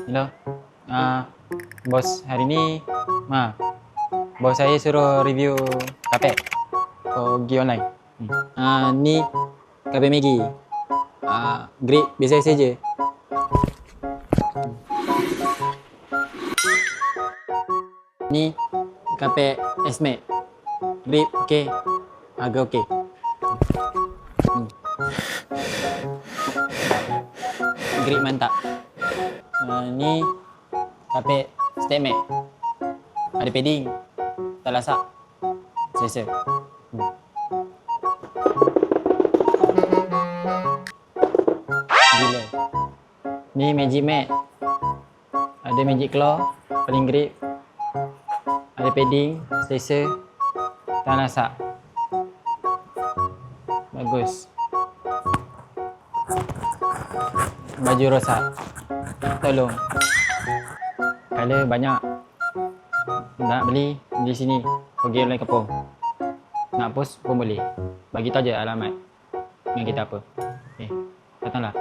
Hello. Bos, hari ni bos saya suruh review kapek pergi online. Ni kapek Maggi. Grade biasa saja. Ni kapek Esmed. Grade okey. Harga okey. Grade mantap. Ni kapek Statement. Ada padding. Tak lasak. Selesa. Gila. Ni Magic Mat. Ada Magic Claw. Paling grip. Ada padding. Selesa. Tak lasak. Bagus. Baju rosak. Tolong. Color banyak. Nak beli di sini. Pergi online Kapong. Nak post pun boleh. Bagi tahu je alamat dengan kita apa. Datanglah.